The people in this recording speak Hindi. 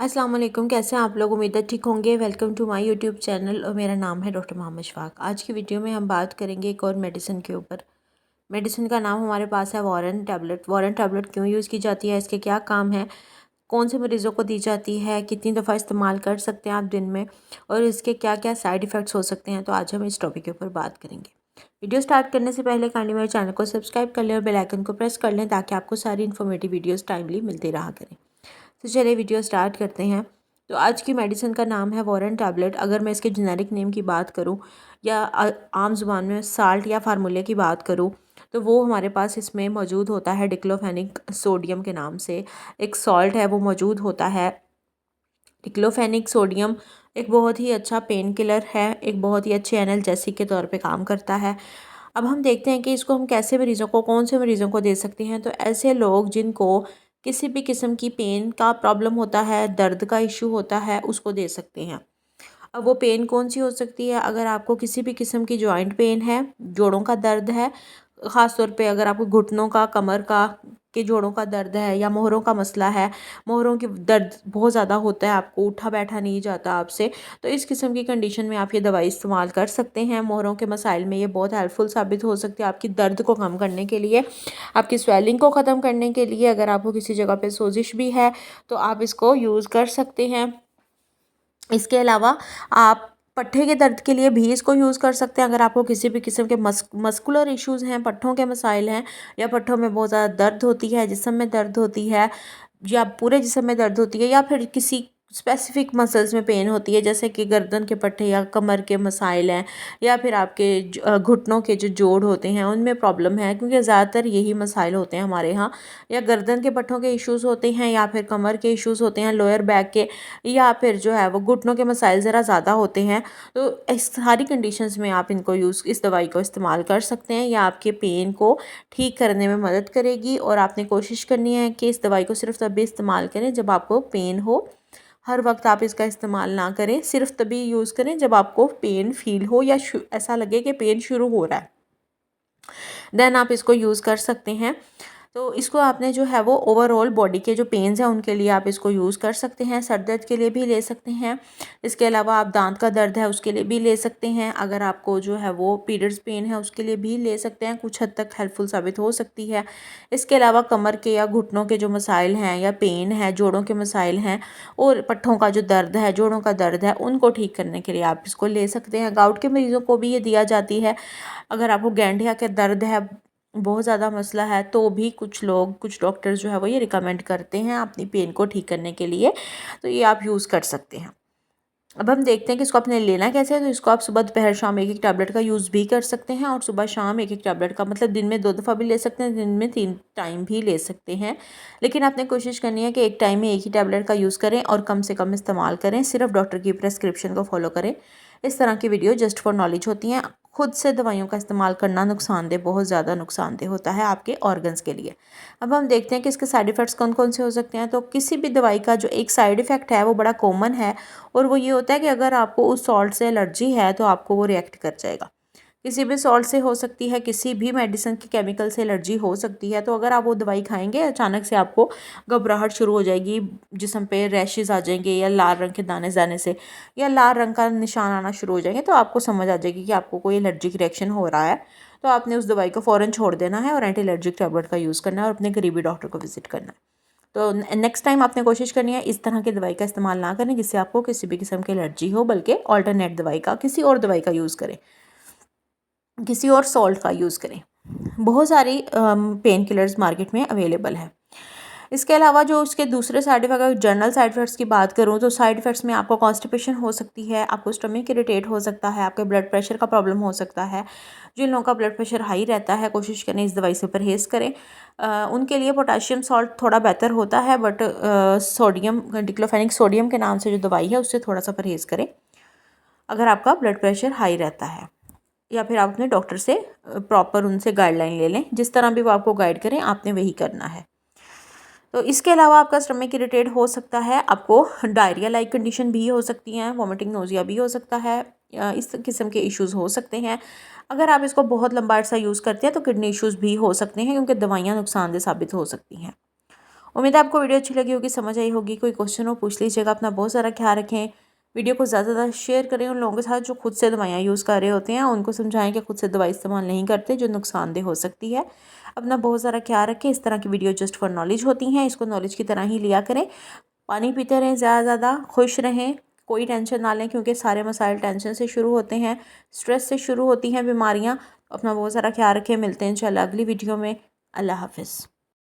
अस्सलाम वालेकुम। कैसे हैं आप लोग? उम्मीद है ठीक होंगे। Welcome to my YouTube channel और मेरा नाम है डॉक्टर मोहम्मद शफाक। आज की वीडियो में हम बात करेंगे एक और मेडिसिन के ऊपर। मेडिसिन का नाम हमारे पास है वारन टैबलेट। वारन टैबलेट क्यों यूज़ की जाती है, इसके क्या काम है, कौन से मरीज़ों को दी जाती है, कितनी दफ़ा इस्तेमाल कर सकते हैं आप दिन में, और इसके क्या क्या साइड इफ़ेक्ट्स हो सकते हैं। तो आज हम इस टॉपिक के ऊपर बात करेंगे। वीडियो स्टार्ट करने से पहले काइंडली मेरे चैनल को सब्सक्राइब कर लें और बेल आइकन को प्रेस कर लें ताकि आपको सारी इन्फॉर्मेटिव वीडियोज़ टाइमली मिलती रहा करें। तो चलिए वीडियो स्टार्ट करते हैं। तो आज की मेडिसिन का नाम है वारन टैबलेट। अगर मैं इसके जेनेरिक नेम की बात करूं या आम ज़ुबान में साल्ट या फार्मूले की बात करूं तो वो हमारे पास इसमें मौजूद होता है डिक्लोफेनिक सोडियम के नाम से। एक सॉल्ट है वो मौजूद होता है। डिक्लोफेनिक सोडियम एक बहुत ही अच्छा पेन किलर है, एक बहुत ही अच्छे एनाल्जेसिक के तौर पे काम करता है। अब हम देखते हैं कि इसको हम कैसे मरीज़ों को, कौन से मरीज़ों को दे सकते हैं। तो ऐसे लोग जिनको किसी भी किस्म की पेन का प्रॉब्लम होता है, दर्द का इशू होता है, उसको दे सकते हैं। अब वो पेन कौन सी हो सकती है? अगर आपको किसी भी किस्म की जॉइंट पेन है, जोड़ों का दर्द है, ख़ास तौर पे अगर आपको घुटनों का, कमर का, के जोड़ों का दर्द है, या मोहरों का मसला है, मोहरों की दर्द बहुत ज़्यादा होता है, आपको उठा बैठा नहीं जाता आपसे, तो इस किस्म की कंडीशन में आप ये दवाई इस्तेमाल कर सकते हैं। मोहरों के मसाइल में ये बहुत हेल्पफुल साबित हो सकती है आपकी दर्द को कम करने के लिए, आपकी स्वेलिंग को ख़त्म करने के लिए। अगर आपको किसी जगह पे सोजिश भी है तो आप इसको यूज़ कर सकते हैं। इसके अलावा आप पट्ठे के दर्द के लिए भी इसको यूज़ कर सकते हैं। अगर आपको किसी भी किस्म के मस्कुलर इश्यूज़ हैं, पट्ठों के मसाइल हैं, या पट्ठों में बहुत ज़्यादा दर्द होती है, जिस्म में दर्द होती है, या पूरे जिस्म में दर्द होती है, या फिर किसी स्पेसिफिक मसल्स में पेन होती है, जैसे कि गर्दन के पट्टे या कमर के मसाइल हैं, या फिर आपके घुटनों के जो जोड़ होते हैं उनमें प्रॉब्लम है, क्योंकि ज़्यादातर यही मसाइल होते हैं हमारे यहाँ। या गर्दन के पट्टों के इश्यूज़ होते हैं, या फिर कमर के इश्यूज़ होते हैं, लोअर बैक के, या फिर जो है वो घुटनों के मसाइल ज़रा ज़्यादा होते हैं। तो इस सारी कंडीशंस में आप इस दवाई को इस्तेमाल कर सकते हैं। या आपके पेन को ठीक करने में मदद करेगी, और आपने कोशिश करनी है कि इस दवाई को सिर्फ तभी इस्तेमाल करें जब आपको पेन हो। हर वक्त आप इसका इस्तेमाल ना करें, सिर्फ तभी यूज़ करें जब आपको पेन फील हो, या ऐसा लगे कि पेन शुरू हो रहा है, देन आप इसको यूज़ कर सकते हैं। तो इसको आपने जो है वो ओवरऑल बॉडी के जो पेन्स हैं उनके लिए आप इसको यूज़ कर सकते हैं। सर दर्द के लिए भी ले सकते हैं। इसके अलावा आप दांत का दर्द है उसके लिए भी ले सकते हैं। अगर आपको जो है वो पीरियड्स पेन है उसके लिए भी ले सकते हैं, कुछ हद तक हेल्पफुल साबित हो सकती है। इसके अलावा कमर के या घुटनों के जो मसाइल हैं, या पेन है, जोड़ों के मसाइल हैं, और पट्ठों का जो दर्द है, जोड़ों का दर्द है, उनको ठीक करने के लिए आप इसको ले सकते हैं। गाउट के मरीज़ों को भी ये दिया जाती है। अगर आपको गैंडिया के दर्द है, बहुत ज़्यादा मसला है, तो भी कुछ लोग, कुछ डॉक्टर्स जो है वो ये रिकमेंड करते हैं अपनी पेन को ठीक करने के लिए। तो ये आप यूज़ कर सकते हैं। अब हम देखते हैं कि इसको आपने लेना कैसे है। तो इसको आप सुबह दोपहर शाम एक एक टैबलेट का यूज़ भी कर सकते हैं, और सुबह शाम एक एक टैबलेट का, मतलब दिन में 2 दफ़ा भी ले सकते हैं, दिन में 3 टाइम भी ले सकते हैं। लेकिन आपने कोशिश करनी है कि एक टाइम में एक ही टैबलेट का यूज़ करें और कम से कम इस्तेमाल करें। सिर्फ डॉक्टर की प्रेस्क्रिप्शन को फॉलो करें। इस तरह की वीडियो जस्ट फॉर नॉलेज होती हैं। खुद से दवाइयों का इस्तेमाल करना नुकसानदेह, बहुत ज़्यादा नुकसानदेह होता है आपके ऑर्गन्स के लिए। अब हम देखते हैं कि इसके साइड इफ़ेक्ट्स कौन कौन से हो सकते हैं। तो किसी भी दवाई का जो एक साइड इफ़ेक्ट है वो बड़ा कॉमन है, और वो ये होता है कि अगर आपको उस सॉल्ट से एलर्जी है तो आपको वो रिएक्ट कर जाएगा। किसी भी सॉल्ट से हो सकती है, किसी भी मेडिसिन की केमिकल से एलर्जी हो सकती है। तो अगर आप वो दवाई खाएंगे, अचानक से आपको घबराहट शुरू हो जाएगी, जिस्म पे रैशेज़ आ जाएंगे, या लाल रंग के दाने जाने से, या लाल रंग का निशान आना शुरू हो जाएंगे, तो आपको समझ आ जाएगी कि आपको कोई एलर्जिक रिएक्शन हो रहा है। तो आपने उस दवाई को फ़ौरन छोड़ देना है और एंटी एलर्जिक टैबलेट का यूज़ करना है, और अपने करीबी डॉक्टर को विजिट करना है। तो नेक्स्ट टाइम आपने कोशिश करनी है इस तरह की दवाई का इस्तेमाल ना करें जिससे आपको किसी भी किस्म की एलर्जी हो, बल्कि ऑल्टरनेट दवाई का, किसी और दवाई का यूज़ करें, किसी और सॉल्ट का यूज़ करें। बहुत सारी पेन किलर्स मार्केट में अवेलेबल है। इसके अलावा जो उसके दूसरे साइड इफ़ेक्ट, अगर जनरल साइड इफ़ेक्ट्स की बात करूँ तो साइड इफ़ेक्ट्स में आपको कॉन्स्टिपेशन हो सकती है, आपको स्टमक इरिटेट हो सकता है, आपके ब्लड प्रेशर का प्रॉब्लम हो सकता है। जिन लोगों का ब्लड प्रेशर हाई रहता है, कोशिश करें इस दवाई से परहेज़ करें। उनके लिए पोटाशियम सॉल्ट थोड़ा बेहतर होता है, बट सोडियम, डिक्लोफेनिक सोडियम के नाम से जो दवाई है उससे थोड़ा सा परहेज़ करें अगर आपका ब्लड प्रेशर हाई रहता है। या फिर आप अपने डॉक्टर से प्रॉपर उनसे गाइडलाइन ले लें, जिस तरह भी वो आपको गाइड करें आपने वही करना है। तो इसके अलावा आपका स्टमक इरिटेट हो सकता है, आपको डायरिया लाइक कंडीशन भी हो सकती हैं, वॉमिटिंग, नोजिया भी हो सकता है, इस किस्म के इश्यूज़ हो सकते हैं। अगर आप इसको बहुत लंबा अर्सा यूज़ करते हैं तो किडनी इश्यूज़ भी हो सकते हैं, क्योंकि दवाइयाँ नुकसानदेह साबित हो सकती हैं। उम्मीद है आपको वीडियो अच्छी लगी होगी, समझ आई होगी। कोई क्वेश्चन हो पूछ लीजिएगा। अपना बहुत सारा ख्याल रखें। वीडियो को ज़्यादा से ज़्यादा शेयर करें उन लोगों के साथ जो खुद से दवाइयाँ यूज़ कर रहे होते हैं। उनको समझाएं कि खुद से दवाई इस्तेमाल नहीं करते जो नुकसानदेह हो सकती है। अपना बहुत सारा ख्याल रखें। इस तरह की वीडियो जस्ट फॉर नॉलेज होती हैं, इसको नॉलेज की तरह ही लिया करें। पानी पीते रहें, ज़्यादा ज़्यादा खुश रहें, कोई टेंशन ना लें क्योंकि सारे मसाइल टेंशन से शुरू होते हैं, स्ट्रेस से शुरू होती हैं बीमारियाँ। अपना बहुत सारा ख्याल रखें। मिलते हैं इंशाल्लाह अगली वीडियो में। अल्लाह हाफ़िज़।